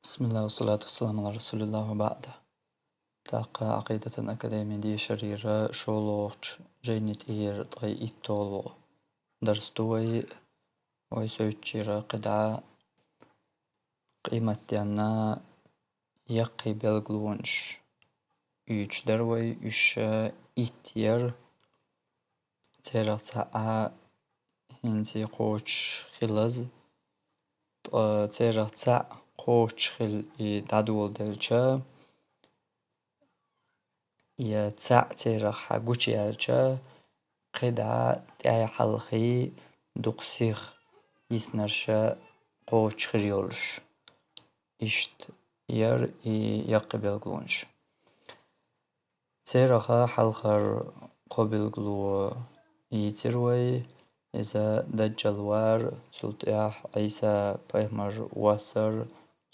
بسم الله والصلاة والسلام على رسول الله وبعد. تاق عقيدة أكاديمية دي شريرة شولوش جينيت إير طي إيتولو درستوي ويسويتشيرا قدعة قيمة ديانا يقي بلغلونش يوش دروي يوش إيتير تيرا تاع هنسي قوش خلز تيرا تاع قوش خل دادول دلچا يا تاعتي راح قوشي الجا قدعة تاعي حلقي دوقسيخ يسنرشا قوش خريولش إشت ير يقبل قلونش تيرخا حلقر قبل قلو يتروي إذا دجالوار سلطيح عيسى بيهمر واسر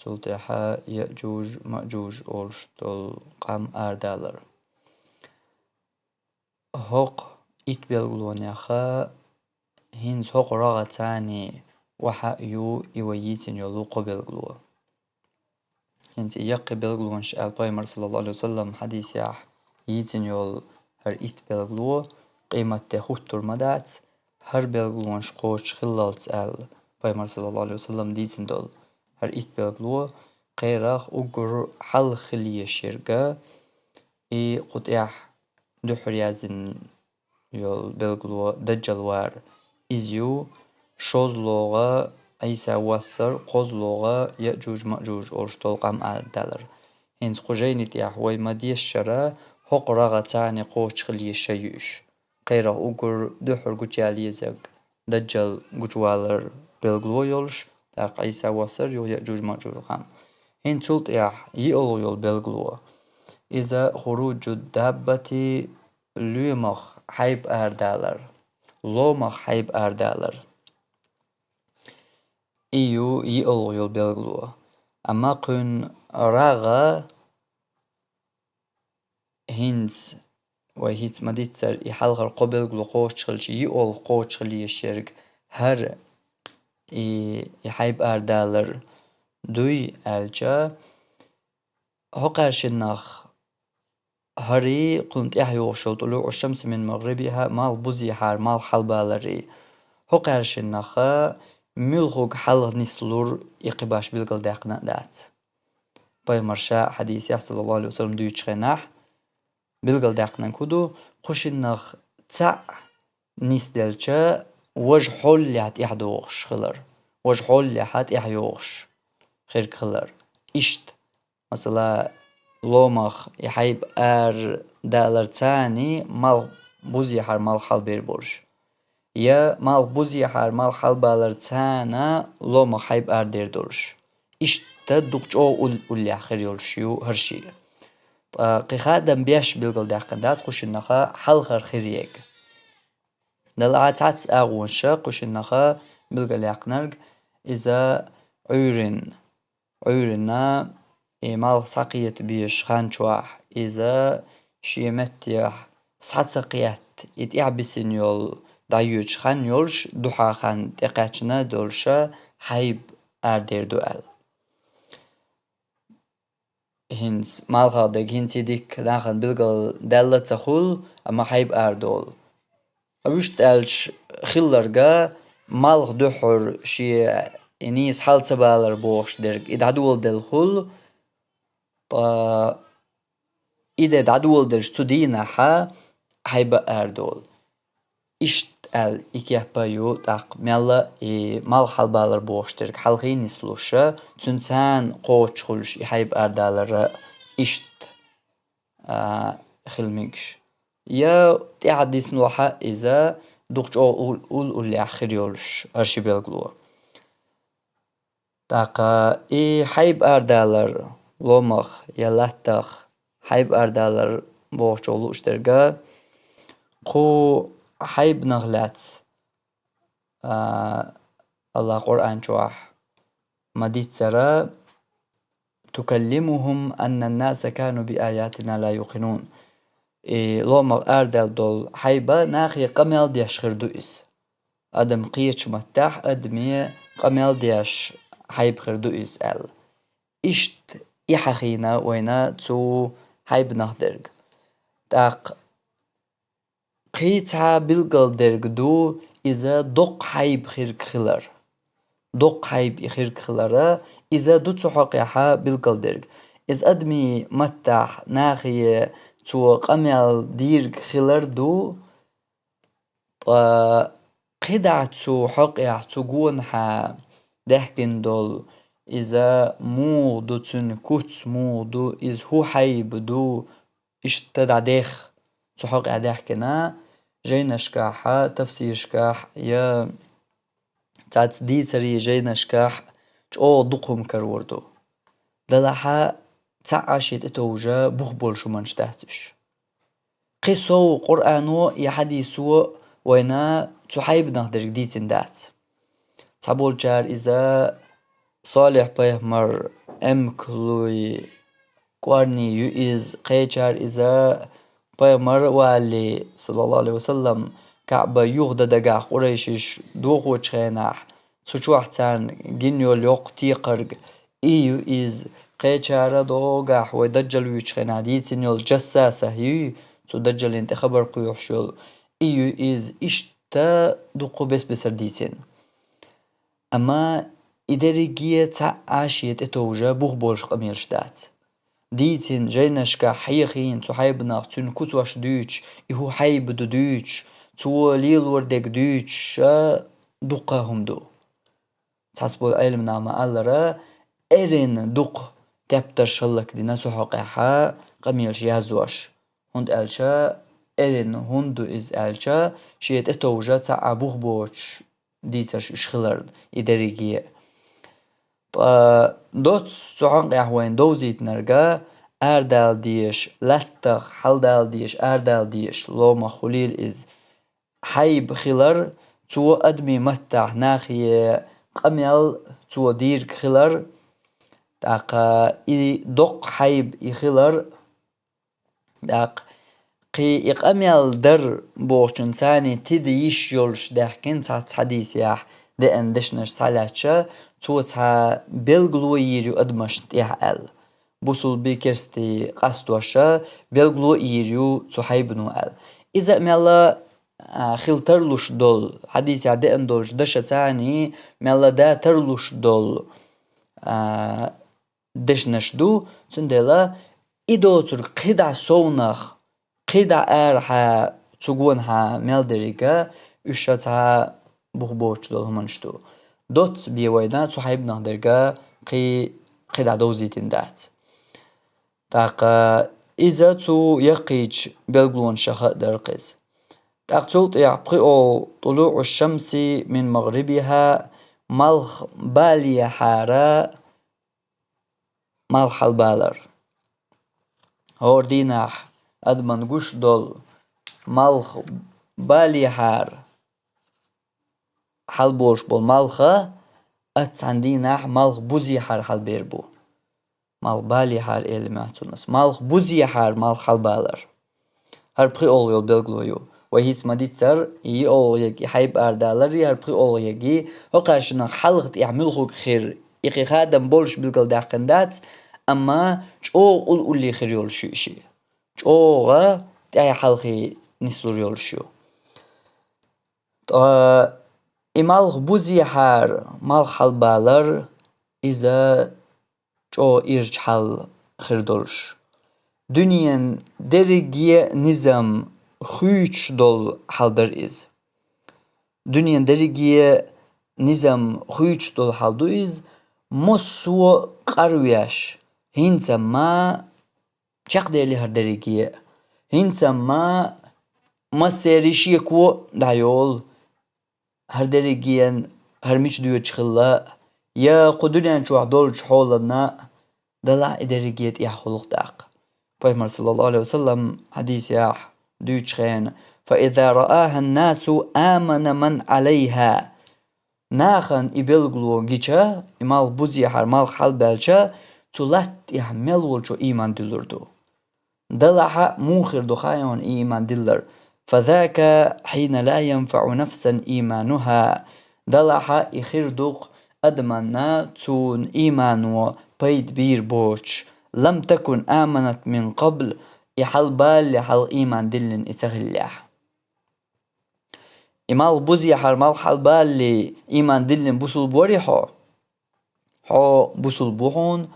سلطيحا يأجوج مأجوج أولش دول قام آردالر هوق إتبلغلونيخا هينز هوق راغا تاني وحا يو إيوييتين يولو قبلغلو هينز إيقي بلغلونش البايمر صلى الله عليه وسلم حديث ياح ييتين يول هر إتبلغلو قيمة تخوتر مدات هر بلغلونش قوش خلالت البايمر صلى الله عليه وسلم ديتين دول هر إتبلغلو قيراخ أقر حل خلية شرقة قطيح دحر يازن يول بلغلو دجالوار إزيو شوز لغة عيسى واسر قوز لغة يأجوج مأجوج أورشتول قام دالر هنز قجيني تياح ويما ديش شرا هق راغا تاني قوش خليه شيوش قيرا أقر دحر قجالي زق دجال قجوالر بلغلو يولش تاق عيسى واسر يو يأجوج مأجوج قام هن تولت ياح يولو يول بلغلو إذا خروج الدابة لومخ حيب آردالر لومخ حيب آردالر إيو يولو يول بلغلو أما قن راغا هنز وهيت مديتر يحلغر قبلغلو قوش خلش يول قوش خلي الشرق هر يحيب آردالر دوي ألجا هقرشنخ هري قلت يحيوشل طلوع الشمس من مغربها مال بوزي حار مال حلبالري هقرشنخ ملغوك حلغ نسلور يقباش بلغل داقنا دات بايمرشا حديث صلى الله عليه وسلم دوي تشخناح بلغل داقنا كدو قشنخ تاع نسدلچا وج حول لحت يحدوغش خلر وج حول لحت يحيوغش خير خلر إشت مثلا لومخ يحيب دالر تاني مال بوزي حار مال حال بيربورش يا مال بوزي حار مال حال بالر تانا لومخ حيب دير دورش إشتا دوقش أو أولي آخر يولشيو هرشي قيخادم بيش بلغل داقن داس قوشنخا حلخر خيريق دلعاتات أغونشا قوشنخا بلغل يقنرق إذا عيرنا مال ساقية بيش خانشواح إذا شيمتيح ساقيات يتعبسن يول دايوش خان يولش دوحا خان تقاتشنا دولشا حيب دير دوال هنس مال خادق هنسي ديك داخل بلغل دالة تخول أما حيب دول أبوش دالش خلرقا مال دوحر شي إنيس حال تبالر بوش درق إذا دول دل إذا دعدول درش تدينا حيبقى دول إشت إكيه بايو تاق ميلا مال حالبالر بوشترك حلقين نسلوشا تنتان قوش خلش حيبقى دالر إشت خلميكش يا تعديس نوحا إذا دوقش أول اللي آخر يولش أرشي بلغلو تاق حيبقى دالر لومخ يلاتخ حيب دالر بوشولو اشترقا قو حيب نغلات الله قرآن شواح مديت سرا تكلمهم أن الناس كانوا بآياتنا لا يوقنون لومخ دال دول حيبا ناخي قميل ديش خردو إس أدم قيتش متاح أدمي قميل ديش حيب خردو إس إشت إحخينا وينا تو حيب نهدرج تاق قيتها بالقل درج دو إذا دق حيب خير خلر دق حيب إخير خلرا إذا دو تحقيحا بالقل درج إذ أدمي متح ناخي تو قميل ديرج خلر دو قدع تو حقيح تو قونحا دحكن دول إذا مودو تن كوتس مودو إذ هو حيب دو إشتدع ديخ تحق أدحكنا جينا شكاحة تفسير شكاح يا تاعت دي سري جينا شكاح جو دقهم كروردو دلحا تعاشيت اتوجا بخبول شو منش تحتش قصو قرآنو يا حديثو وينا تحيب نهدر جديد دات تابول جار إذا صالح بيهمر كلوي قوارني يؤيز قيجار إذا بيهمر والي صلى الله عليه وسلم كعبة يغدى دقاح قريشش دوغو تشيناح سوچوح تان جنيو ليوق تيقرق يؤيز قيجار دوغاح ويدجل ويتشيناح ديتين يول جساسة يو سو دجل انت خبر قيوح شول يؤيز إشتا دوغو بس بسر ديتين أما إداريجية تعاشيت اتوجا بوغبولش قميرش دات ديتين جينشكا حيخين تو حيبناخ تون كتوش دوش إهو حيب دو دوش تو ليل وردك دوش دقاهم دو تحسبو العلم نعمة ألرا إرين دق كابتر شلك دينا سو حقيحا قميرش يهزوش هند ألشا إرين هندو إز ألشا شيت اتوجا تع بوغبولش ديتش إشخلرد إداريجية دوت سوحان قهوين دوزيت نرجع أردال ديش لتخ حلدال ديش أردال ديش لوما خليل إز حيب خلر تو أدمي متح ناخي قميل تو دير خلر داق دق حيب يخلر داق قي إقاميال در بوشن ثاني تديش يولش دحكين تحت حديث ياح دقن دشنش سالاتشا تو تا بلغلو يريو أدمشت يحقل بوصل بكرستي قاستوشا بلغلو يريو تحيبنو قل إذا ميلا خلترلوش دول حديث يا دقن دولش دشا ثاني ميلا دا ترلوش دول دشنش دو تندلا إدو تر قدع سونخ قدع أرحا تقونها ميلدريكا إشتا بوغبوش دول همانشتو دوت بيوينا صحيب نهدرقا قدع دوزيتين دات تاقا إذا تو يقيج بلغلون شخاء درقز تاق تولت يعبقئو طلوع الشمس من مغربها ملخ بالي حارا ملخ البالر هور ديناح أدمن قش دول ملخ بالي حار حل بوش بول ملخة أتسانديناح ملخ بوزي حار حل بيربو ملخ بالي حار إلي معتونس ملخ بوزي حار ملخ حل بالر هر بخي أول يول بلغلويو وهيت مديتر إي أول يجي حيب أردالر هر بخي أول يجي هو قارشنا حلقت يعملخوك خير إقي خادم بولش بلغل داقندات أما جو أولي خير يول شيشي جوغا تاي حلقي نسلور يول شيو إمالغ بوزي حار مالغ حل بالر إذا جو إرج حل خردولش دنيا درجية نظام خوش دول حلدر إز دنيا درجية نظام خوش دول حلدو إز مصو قروياش هنسا ما چق ديلي هر درجية هنسا ما سيريشي كو دايول هر درجيا هر مش ديو تشخلا يا قدرين شو عدول حولنا دلع درجية يحخلق داق فإمر صلى الله عليه وسلم حديث ياح ديو تشخين فإذا رآها الناس آمن من عليها ناخن إبلغلو جيشا إمال بوزي حر مال حال بالشا تلات يحمل والشو إيمان دلردو دلع موخر دخايون إيمان دلر فذاك حين لا ينفع نفسا إيمانها دلح إخير دوق أدمنا تون إيمان بيد بير بوش لم تكن آمنت من قبل يحل بال يحل إيمان دلن إتغلح إمال بوزي حرمال حل بال إيمان دلن بوصل بوريحو حو بوصل بوحون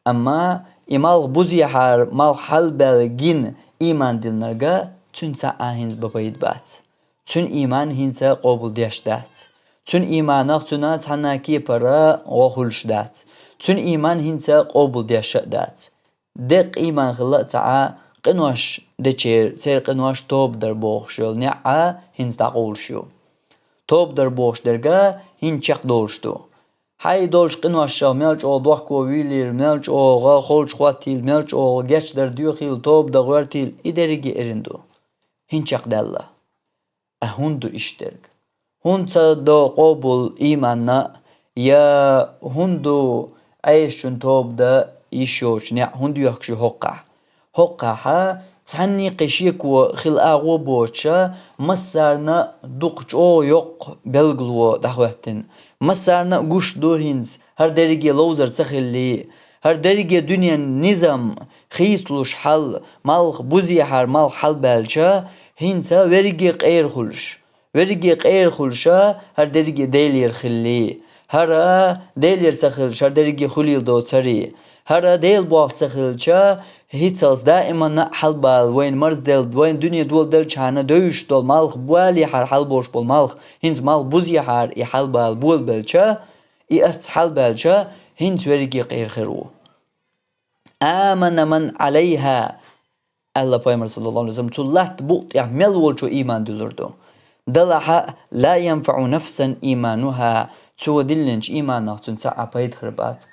أما إمال بوزي حرمال حل بال جين إيمان دلنرغا تنسا آهنز ببايد بات تن إيمان هنسا قبول ديش دات تن إيمانك تنا تناكي برا غوخلش دات تن إيمان هنسا قبول ديش دات دق إيمان خلا تعا قنواش دچير سير قنواش توب در بوخشيل نعا هنس تقولشيو توب در بوخش درغا هنچق دولشتو هاي دولش قنواش ملج او دوخكو ويلير ملج او غا خولش خواتيل ملج او geç در ديوخيل توب دا غوارتيل إدريجي إرندو هنچق دالا أهوندو إشترك هونتا دو قبول إيماننا يا هوندو عيشون توب دا يشوش نع هوندو يحكشو هقا تعني قشيكو خل أغو بوچا مسارنا دوقش او يق بلغلو دخواتن مسارنا قوش دوهنز هر درجة لوزر تخلي هر درجة دنيا نظام خيسلوش حل مالخ بوزي هر مال حل بالچا هنسا ورگي قير خلش ورگي قير خلشا هر درجة ديلير خلي هر ديلير تخلش هر درجة خليل دو تري هر ديل بوف تخلشا هيتسالز دائما حل بال وين مرز دل وين دنيا دول دل چانا دوش دول مالخ بوالي حر حل بوش بول مالخ هنس مال بوزي حر يحل بال بول بالچا ات حل بالچا هنس ورگي قير خرو آمن من عليها Allah Peygamber sallallahu aleyhi ve sellem tullat bu yahmel volçu iman dilurdu. Dalaha la yenfa'u nefsen imanuha çu dillenç imanah tun sa'a payt khirbat.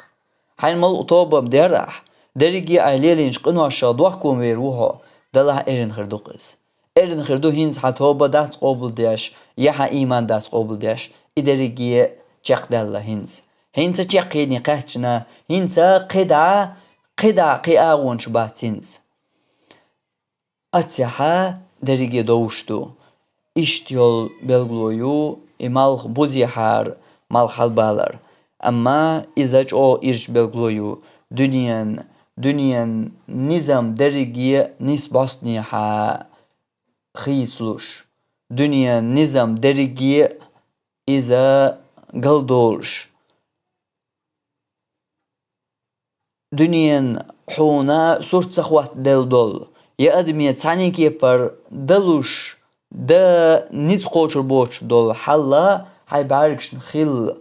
Hayn mal utoba derah derigi ailelinç qinu aşağı duhkum veruha dalaha erin khirduqis. Erin khirdu hins hatoba das qabul diyaş yaha iman das qabul diyaş iderigi çaqdalla hins. Hinsa çaqini qahçna hinsa qida qiawun şbatins. Atyaha derige doğuştu. İşt yol belgloyu imal buzihar mal halbalar. Ama izaç o irç belgloyu dünyan nizam derige nisbasni ha xisluş. Dünyan nizam derige iza galdolş. Dünyan huna surt sakhwat del dol. يا أدمية تعني كيبر دلوش دا نيز قوشر بوش دول حلا هاي بعرقش نخيل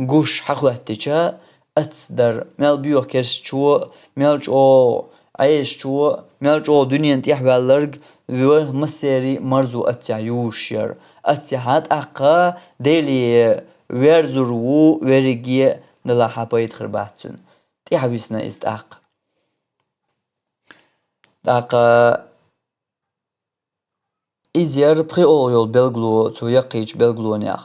قوش حخواتيشا أتصدر ميل بيوخ كرس چو ميلج او عيش چو ميلج او دنيا انتيح بالرق ويه مسيري مرزو أتعيوش ير أتحاد أقا ديلي ويرزرو ويرقية دلا حبايت خرباتون تيحويسنا استأق Daqa izyar pri ol yol belglu tu yaqiç belglu nyaq.